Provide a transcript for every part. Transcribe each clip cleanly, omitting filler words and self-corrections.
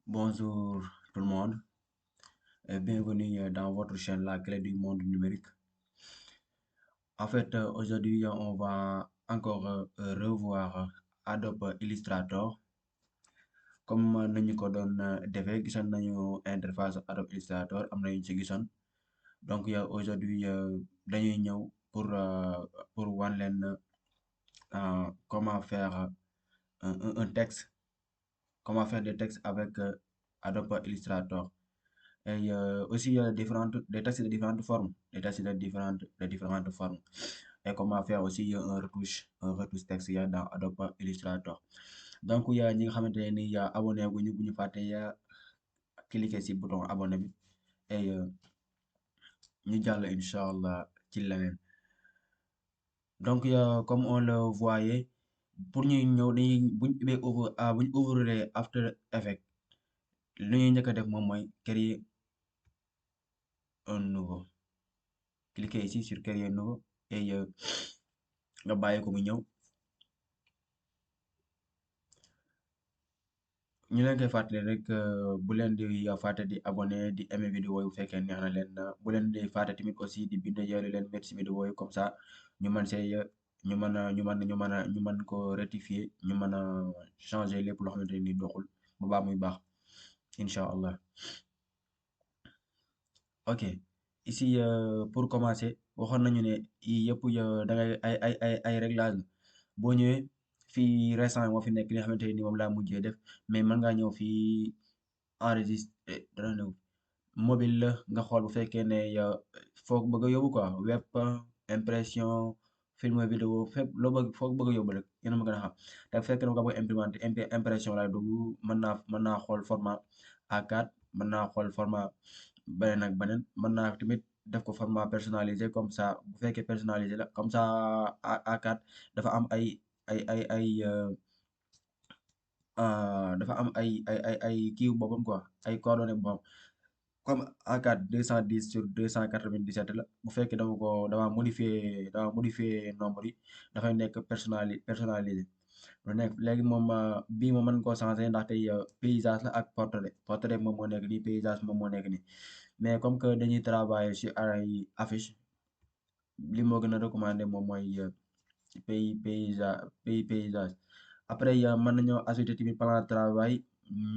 Bonjour tout le monde et bienvenue dans votre chaîne La Clé du Monde Numérique. En fait, aujourd'hui, on va encore revoir Adobe Illustrator. Comme nañu ko doon defee gisoon nañu interface Adobe Illustrator am nañu ci gisoon donc aujourd'hui dañuy ñëw pour wan leen comment faire un texte, comment faire des textes avec Adobe Illustrator. Et aussi des textes de différentes formes, des textes de différentes formes. Et comment faire aussi un retouche texte dans Adobe Illustrator. Donc ñi nga xamante ne ni abonné guñu bu ñu fàtte cliquer ci bouton abonné bi et ñu jàll incha allah ci leneen. Donc comme on le voyait pour ñuy ñëw dañuy buñ ouvrir After Effects li ñuy njëkk a def moom mooy créer un nouveau. Cliquez ici sur créer nouveau et nga bàyyi ko mu ñëw ñu leen koy fàttali rek bu leen di fàtte di abonné di aimer vidéo yi bu fekkee neex na leen bu leen di fàtte tamit aussi di bind yooyu leen mettre ci vidéo yi comme ça ñu mën see ñu mën ko rectifier ñu mën a changer lépp loo xamante ni doxul bu baax muy baax incha allah. Ok ici pour commencer waxoon nañu ne yii yëpp da ngay ay réglage boo ñëwee fii récent moo fi nekk li nga xamante ni moom laa mujjee def mais mën ngaa ñëw fii enregistré dara ñëw mobile la nga xool bu fekkee ne foog bëgg a yóbbu quoi web impression film vidéo fépp loo bëgg foog bëgg a yóbbu rek yéen a ma gën a xam te bu fekkee ne nga bëgg imprimante impression lay dugg mën naa xool format A4 mën naa xool format beneen ak beneen mën naa tamit def ko format personnalisé comme ça bu fekkee personnalisé la comme ça A4 dafa am dafa am ay kiiw boppam quoi ay coordonnées boppam comme A4 210 sur 297 la bu fekkee dama modifier nombre yi dafay nekk personnalisé lu nekk léegi moom bii moom mën koo changé ndaxte paysage la ak portrait moom moo nekk nii paysage moom moo nekk nii mais comme que dañuy travailler sur ay affiche li moo gën a recommandé moom mooy paysage après mën nañoo ajouter tamit plan de travail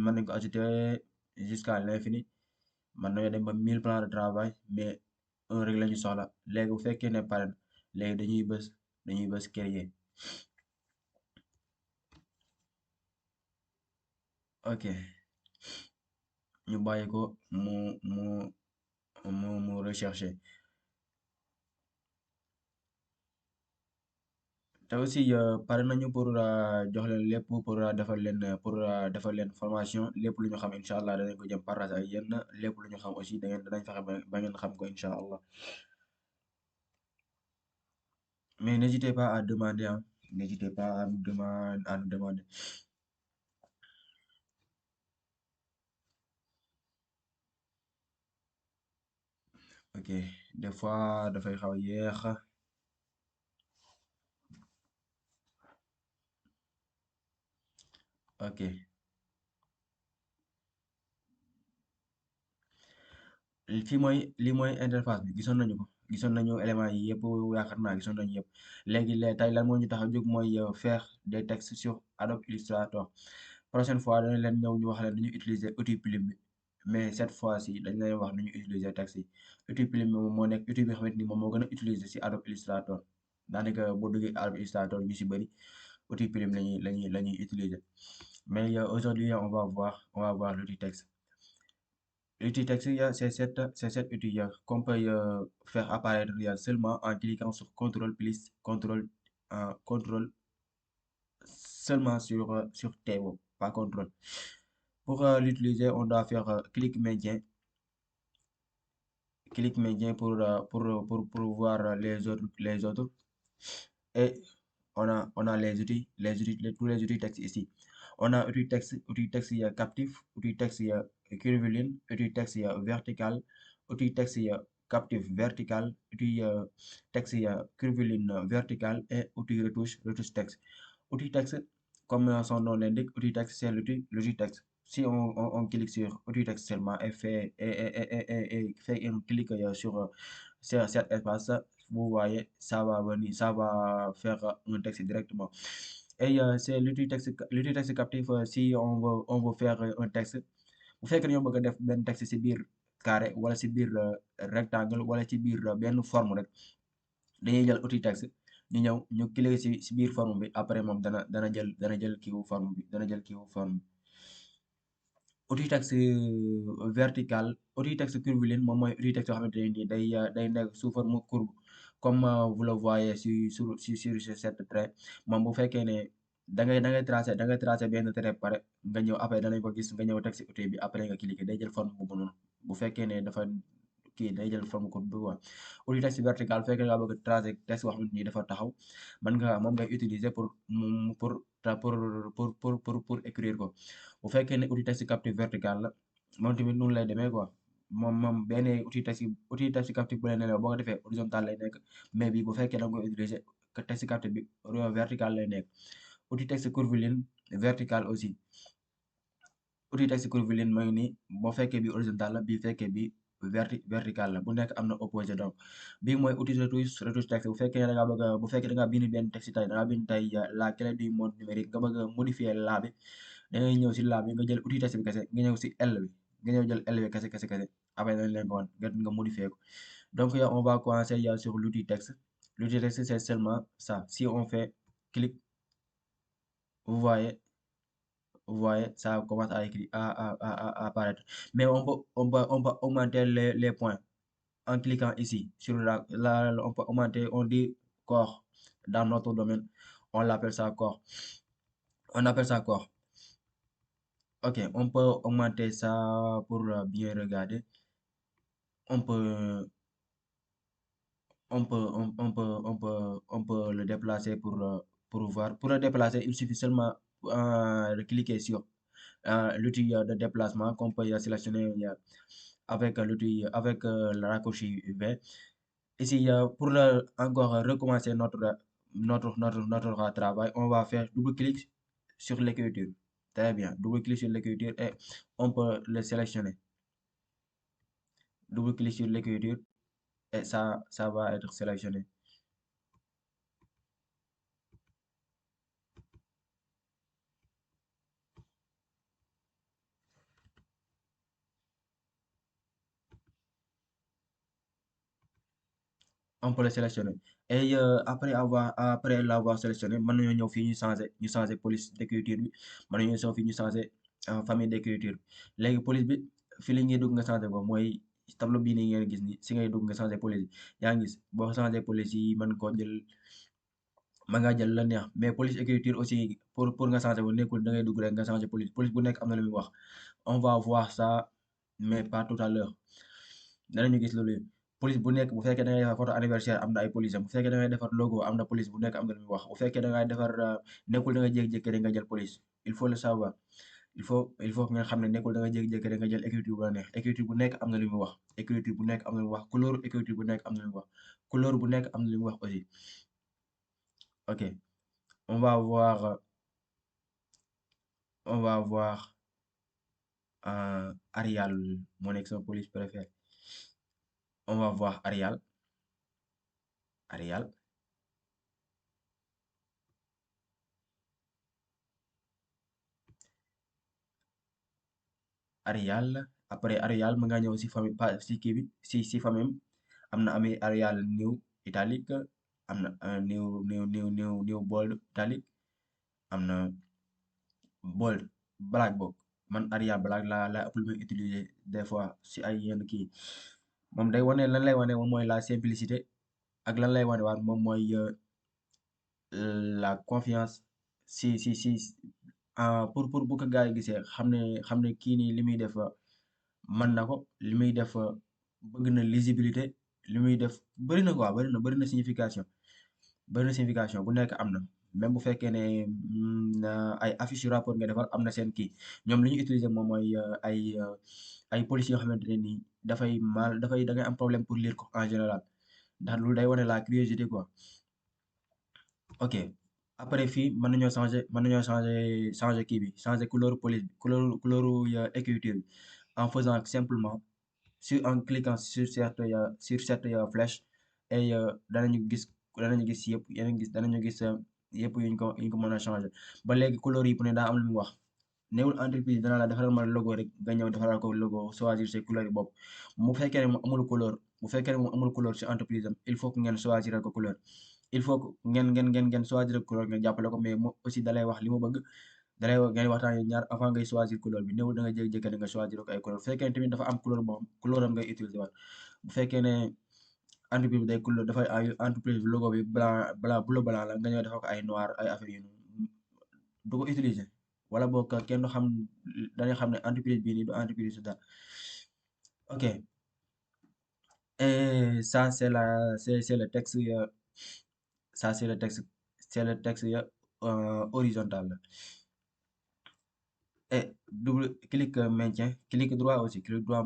mën nañ ko ajouter jusqu'à l'infini mën nañoo dem ba 1000 plans de travail mais un rek la ñu soxla léegi bu fekkee ne pare na léegi dañuy bës créer ok ñu bàyyi ko mu rechercher te aussi pare nañu pour jox leen lépp pour defal leen formation lépp lu ñu xam incha allah danañ ko jëm partage ak yéen lépp lu ñu xam aussi danañ fexe ba ngeen xam ko incha allah mais n'hésitez pas à demander n'hésitez pas à nous demander ok des fois dafay xaw yéex ok lii mooy interface bi gisoon nañu éléments yi yëpp yaakaar naa gisoon nañu yëpp léegi tey lan moo ñu tax a jóg mooy faire des textes sur Adobe Illustrator prochaine fois dañ leen ñëw ñu wax leen nu ñu utiliser outil plume bi mais cette fois-ci dañ leen wax nu ñu utiliser texte yi outil plume bi moom moo nekk outil bi nga xamante ni moom moo gën a utiliser si Adobe Illustrator daanaka boo duggee Adobe Illustrator ñu si bëri outil plume la ñuy utiliser mais aujourd'hui on va voir l'outil texte. L'outil texte, c'est cet outil qu'on peut faire apparaître seulement en cliquant sur CTRL plus CTRL seulement sur T, pas CTRL. Pour l'utiliser, on doit faire clic médian pour voir les autres. Et on a tous les outils texte ici. On a outil texte captif, outil texte curviligne, outil texte vertical, outil texte captif vertical, outil texte curviligne vertical et outil retouche texte. Outil texte, comme son nom l'indique, outil texte c'est l'outil texte. si on clique sur outil texte seulement et fait un clic sur cet espace, vous voyez, ça va venir, ça va faire un texte directement. Et c'est l'outil texte captif si on veut faire un texte. Bu fekkee dañoo bëgg a def benn texte ci biir carré wala ci biir rectangle wala ci biir benn forme rek dañuy jël outil texte ñu ñëw ñu cliquer ci biir forme bi après moom dana jël kiiwu forme bi dana jël kiiwu forme bi. Outil texte vertical outil texte curviligne moom mooy outil texte yoo xamante ne nii day nekk sous forme courbe comme vous le voyez sur cette trait moom bu fekkee ne da ngay tracé benn trait ba pare nga ñëw après danañ ko gis nga ñëw teg si outil bi après nga cliquer day jël forme boobu noonu bu fekkee ne dafa kii day jël forme courbe bi quoi. Outil texte vertical bu fekkee nga bëgg a tracé texte boo xamante ni dafa taxaw moom ngay utiliser pour écrire ko. Bu fekkee ne outil texte captif vertical la moom tamit noonu lay demee quoi moom benn outil texte captif bu leen ne boo ko defee horizontal lay nekk mais bi bu fekkee da nga koy utiliser que texte captif bi vertical lay nekk. Outil texte curviligne vertical aussi outil texte curviligne mooy ni boo fekkee bi horizontal la bi fekkee bi vertical la bu nekk am na opposé donc bii mooy outil retouche texte bu fekkee da ngaa bëgg bu fekkee da ngaa bind benn texte tey da ngaa bind tey la clé du monde numérique nga bëgg a modifier la bi da ngay ñëw si la bi nga jël outil texte bi kese nga ñëw si L bi nga ñëw jël L bi kese après dañ leen ko wan nga modifier ko donc on va commencer sur l'outil texte c'est seulement ça si on fait clic vous voyez ça commence à écrire à apparaître mais on peut augmenter les points en cliquant ici sur on peut augmenter on dit corps dans notre domaine on l'appelle ça corps on appelle ça corps. Ok, on peut augmenter ça pour bien regarder. On peut, on peut le déplacer pour voir. Pour le déplacer, il suffit seulement de cliquer sur l'outil de déplacement qu'on peut sélectionner avec l'outil, avec le raccourci V. Ici, pour encore recommencer notre travail, on va faire double-clic sur l'écriture. Très bien, double-clic sur l'écriture et on peut le sélectionner. Double-clic sur l'écriture et ça va être sélectionné. On peut le sélectionner. Et après l'avoir sélectionné, mën nañoo ñëw fii ñu changer police d'écriture bi mën nañoo ñëw fii ñu changer famille d'écriture léegi police bi fii la ñuy dugg nga changer ko mooy tableau bii nii ngeen gis ni si ngay dugg nga changer police yi yaa ngi gis boo changer police yi mën koo jël mën ngaa jël la neex mais police écriture aussi pour nga changer ko nekkul da ngay dugg rek nga changer police bu nekk am na lu muy wax on va voir ça mais pas tout à l'heure danañu gis loolu police bu nekk bu fekkee da ngay defar photo anniversaire am na ay police bu fekkee da ngay defar logo am na police bu nekk am na lu muy wax bu fekkee da ngay defar nekkul da nga jékki-jékki rek nga jël police il faut le savoir il faut nga xam ne nekkul da nga jékki-jékki rek nga jël écriture bu la neex écriture bu nekk am na lu muy wax écriture bu nekk am na lu muy wax couleur écriture bu nekk am na lu muy wax couleur bu nekk am na lu muy wax aussi ok on va voir on va voir Arial moo nekk sama police préférée on va voir Arial Arial Arial après Arial mën nga ñëw si famille si kii bi si famille am na ami Arial new italique am na new bold italique am na bold black book man Arial black la ëpp lu muy utiliser des fois si ay yenn kii moom day wane lan lay wane moom mooy la simplicité ak lan lay wane waat moom mooy la confiance si pour bu ko gars yi gisee xam ne kii nii li muy def mën na ko li muy def bëgg na lisibilité li muy def bëri na quoi bëri na signification bu nekk am na même bu fekkee ne ay affiche yu rapport nga defar am na seen kii ñoom li ñu utiliser moom mooy ay polices yoo xamante ne nii dafay da ngay am problème pour lire ko en général ndax loolu day wane la curiosité quoi ok après fii mën nañoo changer kii bi changer couleur police bi couleur écriture bi en faisant simplement en cliquant sur cette flèche et danañu gis yëpp yeneen gis danañu gis yëpp yuñ ko mën a changer ba léegi couleur yi bu ne daa am lu mu wax néewul entreprise dana la defaral ma logo rek nga ñëw defaral ko logo choisir ses couleurs yi bopp bu fekkee ne moom amul couleur ci entreprise am il faut que ngeen choisir ko couleur il faut que ngeen choisir couleur ngeen jàppale ko mais moom aussi dalay wax li mu bëgg dalay wax ngeen waxtaan yéen ñaar avant ngay choisir couleur bi néewul da nga jékki-jékki ne nga choisir ko ay couleur bu fekkee ne tamit dafa am couleur boo xam couleur am ngay utiliser waat bu fekkee ne entreprise bi day couleur dafay ay entreprise bi logo bi bleu blanc la nga ñëw defal ko ay noir ay affaire yu du ko utiliser wala boog kenn du xam dañuy xam ne entreprise bii nii du entreprise su dara ok et ça c'est le texte ça c'est le texte horizontal et double clic maintien clic droit aussi clic droit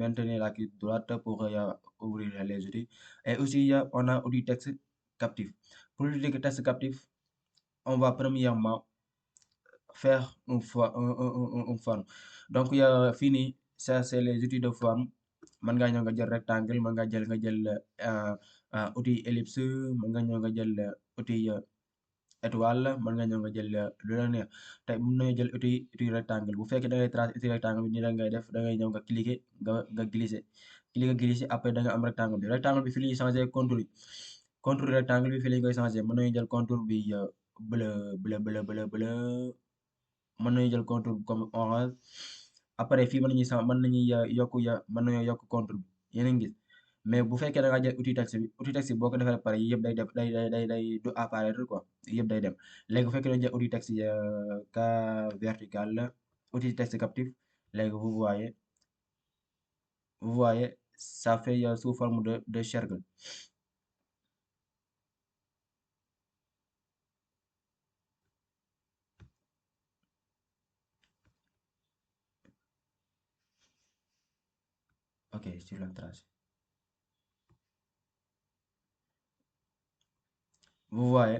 maintenir la clic droite pour ouvrir les outils et aussi on a outil texte captif pour l'outil texte captif on va premièrement faire une forme donc fii nii ça c'est les outils de forme mën ngaa ñëw nga jël rectangle mën nga jël outil ellipse mën nga ñëw nga jël outil étoile mën nga ñëw nga jël lu la neex tey mën nañu jël outil rectangle bu fekkee da ngay tracer outil rectangle bi nii la ngay def da ngay ñëw nga cliquer nga glisser après da nga am rectangle bi fii la ñuy changer contour rectangle bi fii lañ koy changer mën nañu jël contour bi bleu mën nañu jël contour bi comme orange après fii mën nañoo yokk contour bi yéen a ngi gis mais bu fekkee da ngaa jël outil texte bi boo ko defee ba pare yëpp day def day du apparaître quoi yëpp day dem léegi bu fekkee dañu jël outil texte cas vertical la outil texte captif léegi vous voyez ça fait sous forme de cercle ok sur la trace vous voyez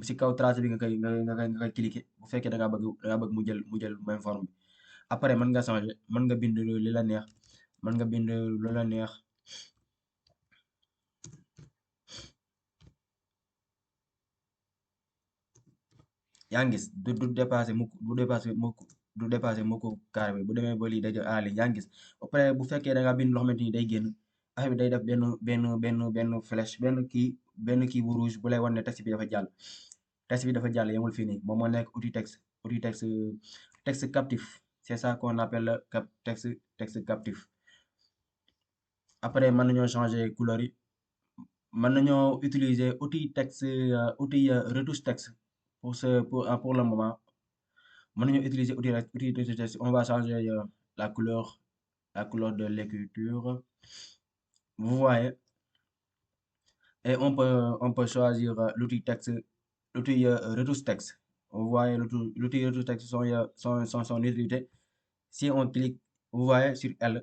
si kaw trace bi nga koy cliquer bu fekkee da ngaa bëgg mu jël même forme bi après mën nga changer mën nga bind li la neex mën nga bind lu la neex yaa ngi gis du dépasser mukk carré bi bu demee ba lii day jël àll yaa ngi gis après bu fekkee da ngaa bind loo xamante ni day génn affaire bi day def benn flèche benn kii bu rouge bu lay wan ne texte bi dafa jàll yemul fii nii moom moo nekk outil texte captif c'est ça qu'on appelle texte captif après mën nañoo changer couleur yi mën nañoo utiliser outil retouche texte pour le moment mën nañoo utiliser outil retouche texte on va changer la couleur de l'écriture vous voyez et on peut choisir l'outil retouche texte vous voyez l'outil retouche texte son utilité si on clique vous voyez sur L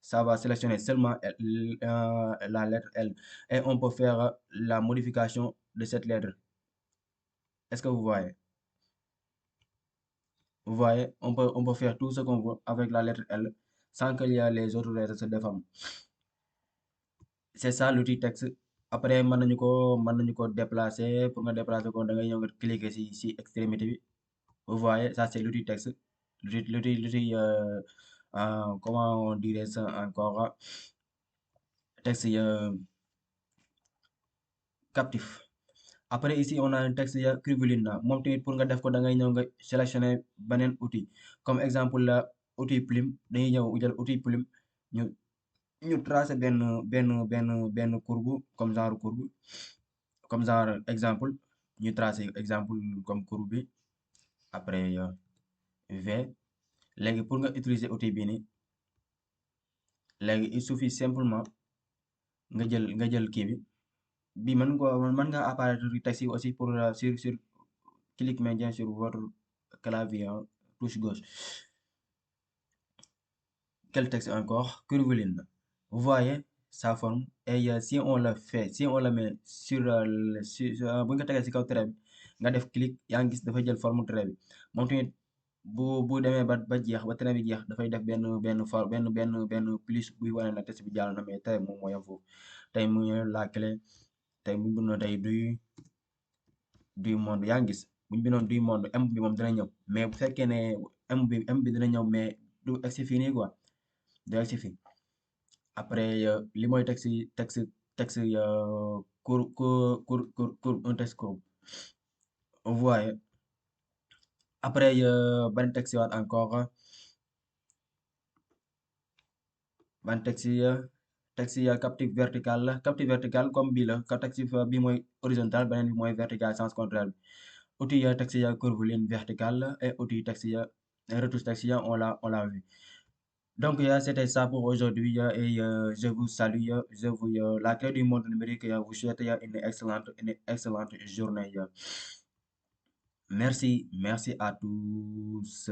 ça va sélectionner seulement la lettre L et on peut faire la modification de cette lettre est-ce que vous voyez on peut faire tout ce qu'on veut avec la lettre L sans que les autres lettres se déforment c'est ça l'outil texte après mën nañu ko déplacer pour nga déplacer ko da ngay ñëw nga cliquer si extrémité bi vous voyez ça c'est l'outil texte l'outil comment on dirait ça encore texte captif après ici on a un texte curviligne moom tamit pour nga def ko da ngay ñëw nga sélectionner beneen outil comme exemple la outil plume dañuy ñëw jël outil plume ñu tracer benn courbe comme genre exemple ñu tracer exemple comme courbe bi après V léegi pour nga utiliser outil bii nii léegi il suffit simplement nga jël kii bi mën nga apparaître texte yi aussi pour sur clic maintien sur votre clavier touche gauche quel texte encore curviligne vous voyez sa forme et si on le met sur bu nga tegee si kaw trait bi nga def clic yaa ngi gis dafay jël forme trait bi moom tamit bu demee ba jeex ba trait bi jeex dafay def benn plus buy wane na test bi jàll na mais trait moom moo yem foofu tey mu ñëw la clé tey mu bindoon tey du monde yaa ngi gis bu ñu bindoon du monde m bi moom dina ñëw mais bu fekkee ne m bi dina ñëw mais du egsi fii nii quoi du egsi fii après li mooy texte court un texte court vous voyez après ban texte waat encore ban texte ya captif vertical comme bii la ka texte bi mooy horizontal beneen bi mooy vertical sens contraire bi outil ya texte ya curviligne verticale et outil texte ya retouche texte ya on l'a vu donc c'était ça pour aujourd'hui et je vous salue la clé du monde numérique vous souhaite une excellente journée merci à tous